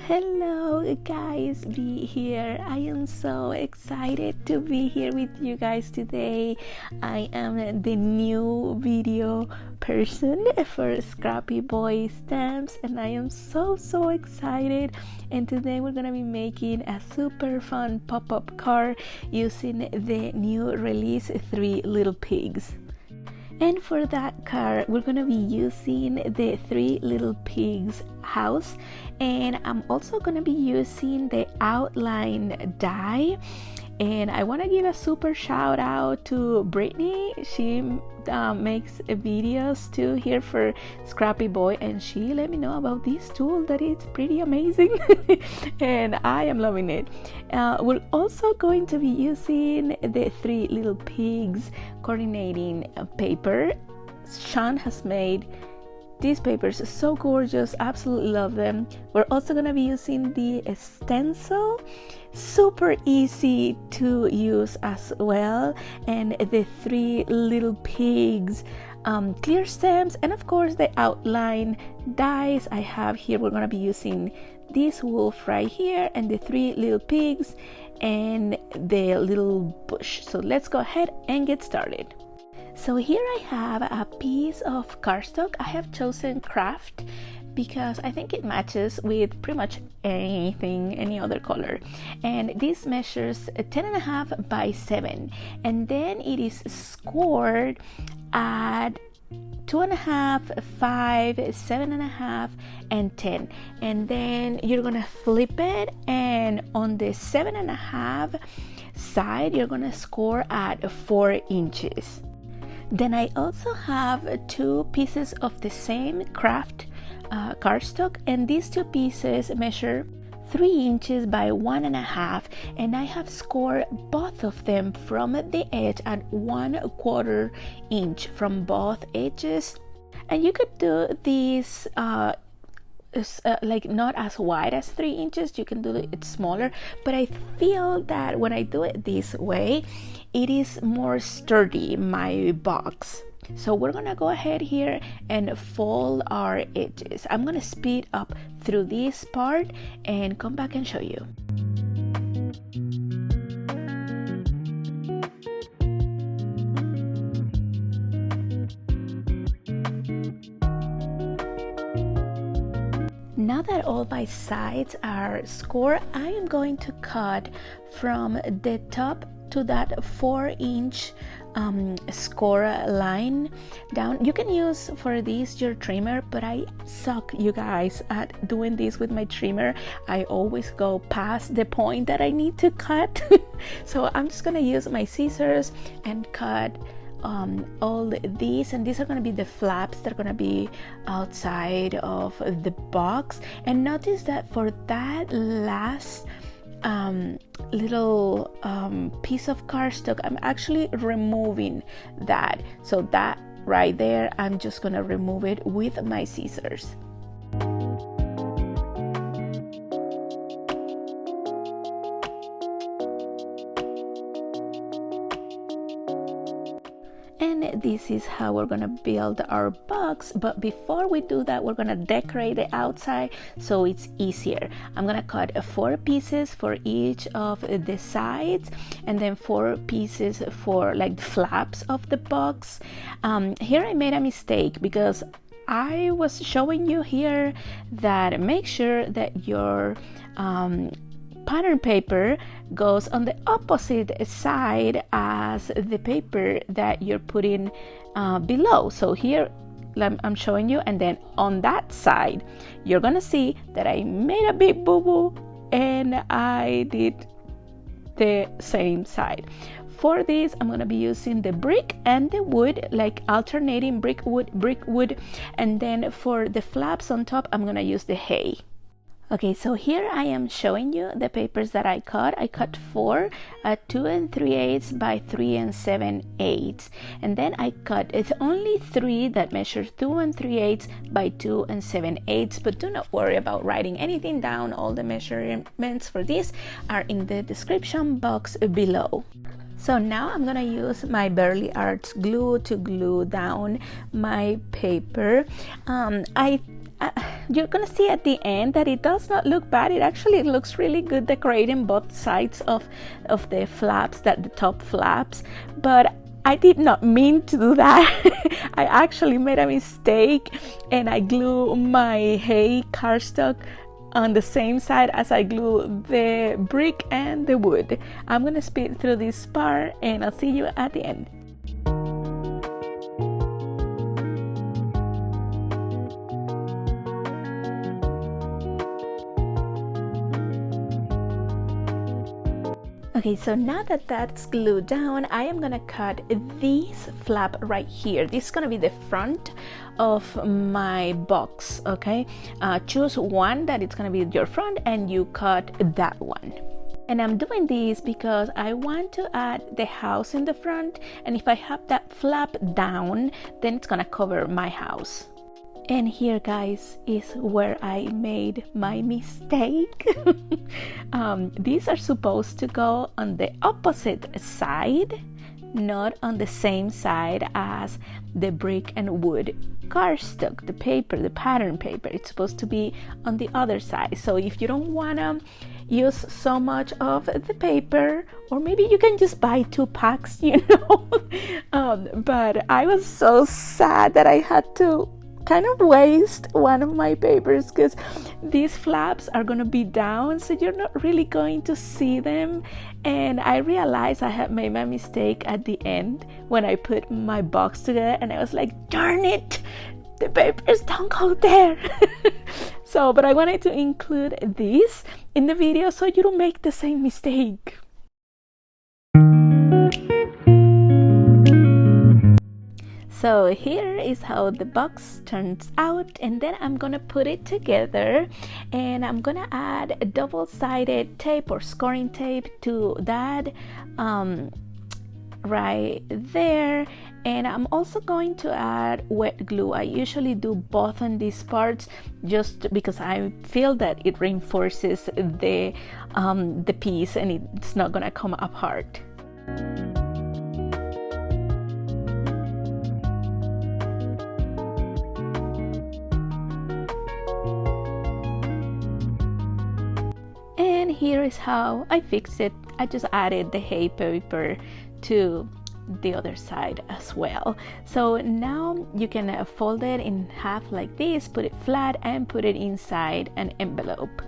Hello guys, be here. I am so excited to be here with you guys today. I am the new video person for Scrappy Boy stamps and I am so excited, and today we're gonna be making a super fun pop-up card using the new release Three Little Pigs. And for that card, we're going to be using the Three Little Pigs house, and I'm also going to be using the outline die. And I want to give a super shout out to Brittany. She makes videos too here for Scrappy Boy, and she let me know about this tool that it's pretty amazing and I am loving it. We're also going to be using the Three Little Pigs coordinating paper. Sean has made these papers so gorgeous, absolutely love them. We're also going to be using the stencil, super easy to use as well, and the Three Little Pigs clear stamps, and of course the outline dies I have here. We're going to be using this wolf right here and the Three Little Pigs and the little bush. So let's go ahead and get started. So here I have a piece of cardstock. I have chosen craft because I think it matches with pretty much anything, any other color. And this measures 10.5 by 7, and then it is scored at 2.5, 5, 7.5, and 10. And then you're gonna flip it, and on the 7.5 side, you're gonna score at 4 inches. Then I also have 2 pieces of the same craft cardstock, and these 2 pieces measure 3 inches by 1.5, and I have scored both of them from the edge at 1/4 inch from both edges. And you could do this like not as wide as 3 inches, you can do it smaller, but I feel that when I do it this way, it is more sturdy, my box. So we're gonna go ahead here and fold our edges. I'm gonna speed up through this part and come back and show you. Now that all my sides are scored, I am going to cut from the top to that 4-inch score line down. You can use for this your trimmer, but I suck, you guys, at doing this with my trimmer. I always go past the point that I need to cut. So I'm just gonna use my scissors and cut all these, and these are going to be the flaps that are going to be outside of the box. And notice that for that last little piece of cardstock, I'm actually removing that. So that right there, I'm just going to remove it with my scissors. And this is how we're gonna build our box, but before we do that, we're gonna decorate the outside so it's easier. I'm gonna cut 4 pieces for each of the sides, and then 4 pieces for like the flaps of the box. Here I made a mistake because I was showing you here that make sure that your pattern paper goes on the opposite side as the paper that you're putting below. So here I'm showing you, and then on that side you're gonna see that I made a big boo-boo and I did the same side. For this, I'm gonna be using the brick and the wood, like alternating brick wood, and then for the flaps on top, I'm gonna use the hay. Okay, so here I am showing you the papers that I cut. I cut 4 at 2 3/8 by 3 7/8, and then I cut only 3 that measure 2 3/8 by 2 7/8. But do not worry about writing anything down. All the measurements for this are in the description box below. So now I'm gonna use my Burley Arts glue to glue down my paper. I you're gonna see at the end that it does not look bad. It actually looks really good decorating both sides of the flaps, the top flaps, but I did not mean to do that. I actually made a mistake and I glue my hay cardstock on the same side as I glue the brick and the wood. I'm gonna speed through this part and I'll see you at the end. Okay, so now that that's glued down, I am gonna cut this flap right here. This is gonna be the front of my box, okay? Choose one that it's gonna be your front and you cut that one. And I'm doing this because I want to add the house in the front, and if I have that flap down, then it's gonna cover my house. And here, guys, is where I made my mistake. These are supposed to go on the opposite side, not on the same side as the brick and wood cardstock, the paper, the pattern paper. It's supposed to be on the other side. So if you don't wanna use so much of the paper, or maybe you can just buy 2 packs, you know. But I was so sad that I had to kind of waste one of my papers because these flaps are going to be down, so you're not really going to see them. And I realized I had made my mistake at the end when I put my box together, and I was like, darn it, the papers don't go there. So, but I wanted to include this in the video so you don't make the same mistake. So here is how the box turns out, and then I'm gonna put it together, and I'm gonna add a double-sided tape or scoring tape to that right there. And I'm also going to add wet glue. I usually do both on these parts just because I feel that it reinforces the piece and it's not gonna come apart. And here is how I fixed it. I just added the hay paper to the other side as well. So now you can fold it in half like this, put it flat, and put it inside an envelope.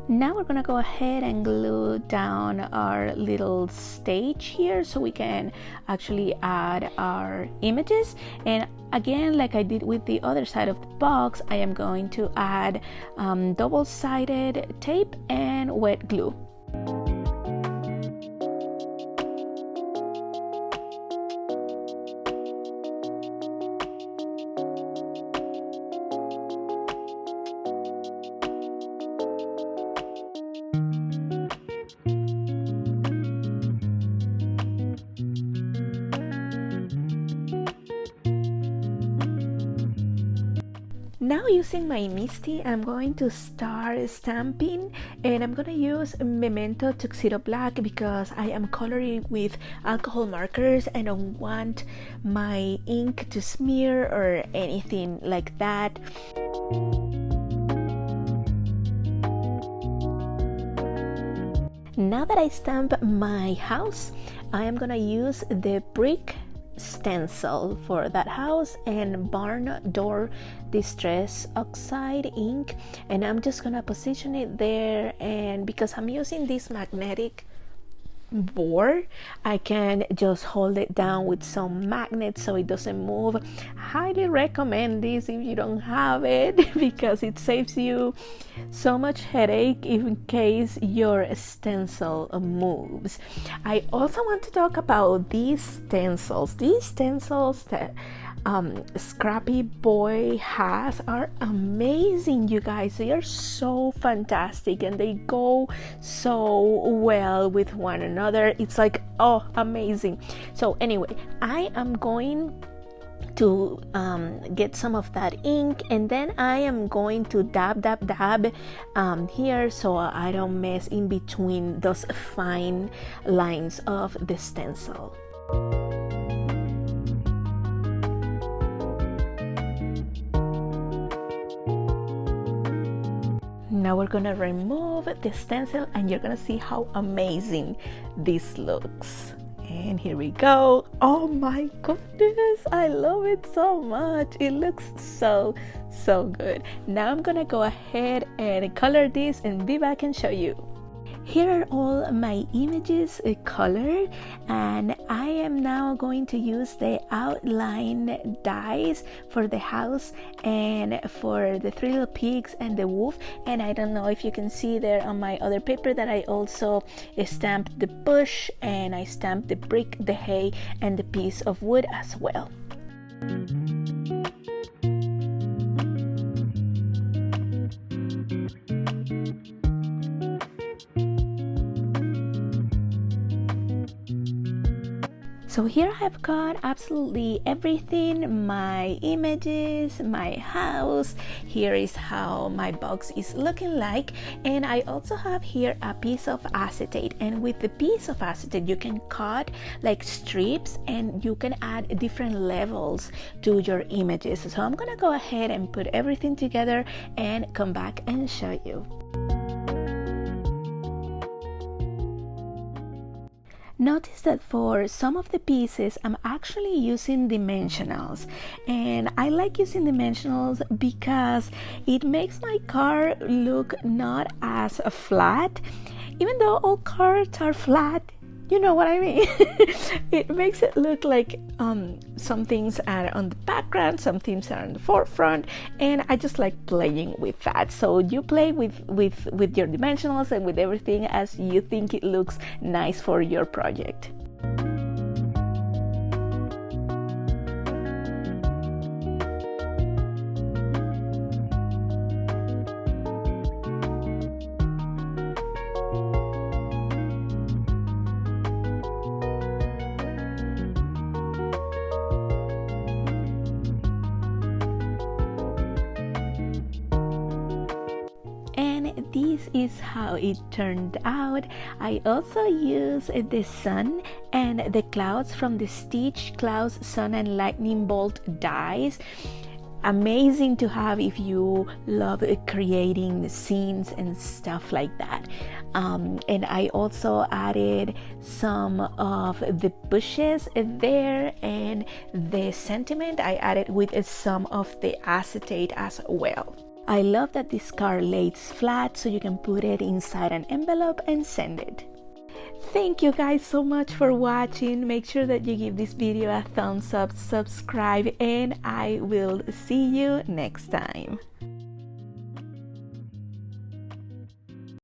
Now we're gonna go ahead and glue down our little stage here so we can actually add our images. And again, like I did with the other side of the box, I am going to add double-sided tape and wet glue. Now using my Misty, I'm going to start stamping, and I'm gonna use Memento Tuxedo Black because I am coloring with alcohol markers. I don't want my ink to smear or anything like that. Now that I stamp my house, I am gonna use the brick stencil for that house and barn door distress oxide ink, and I'm just gonna position it there. And because I'm using this magnetic board, I can just hold it down with some magnets so it doesn't move. Highly recommend this if you don't have it because it saves you so much headache in case your stencil moves. I also want to talk about these stencils. These stencils that Scrappy Boy has are amazing, you guys. They are so fantastic and they go so well with one another. It's like, oh, amazing. So anyway, I am going to get some of that ink, and then I am going to dab here so I don't mess in between those fine lines of the stencil. Now we're gonna remove the stencil and you're gonna see how amazing this looks. And here we go. Oh my goodness, I love it so much. It looks so good. Now I'm gonna go ahead and color this and be back and show you. Here are all my images colored, and I am now going to use the outline dies for the house and for the three little pigs and the wolf. And I don't know if you can see there on my other paper that I also stamped the bush, and I stamped the brick, the hay, and the piece of wood as well. So here I've got absolutely everything, my images, my house. Here is how my box is looking like. And I also have here a piece of acetate. And with the piece of acetate, you can cut like strips and you can add different levels to your images. So I'm gonna go ahead and put everything together and come back and show you. Notice that for some of the pieces I'm actually using dimensionals, and I like using dimensionals because it makes my card look not as flat. Even though all cards are flat, you know what I mean. It makes it look like some things are on the background, some things are on the forefront, and I just like playing with that. So you play with your dimensionals and with everything as you think it looks nice for your project. This is how it turned out. I also use the sun and the clouds from the Stitch Clouds Sun and Lightning Bolt dies. Amazing to have if you love creating scenes and stuff like that. And I also added some of the bushes there, and the sentiment I added with some of the acetate as well. I love that this card lays flat so you can put it inside an envelope and send it. Thank you guys so much for watching. Make sure that you give this video a thumbs up, subscribe, and I will see you next time.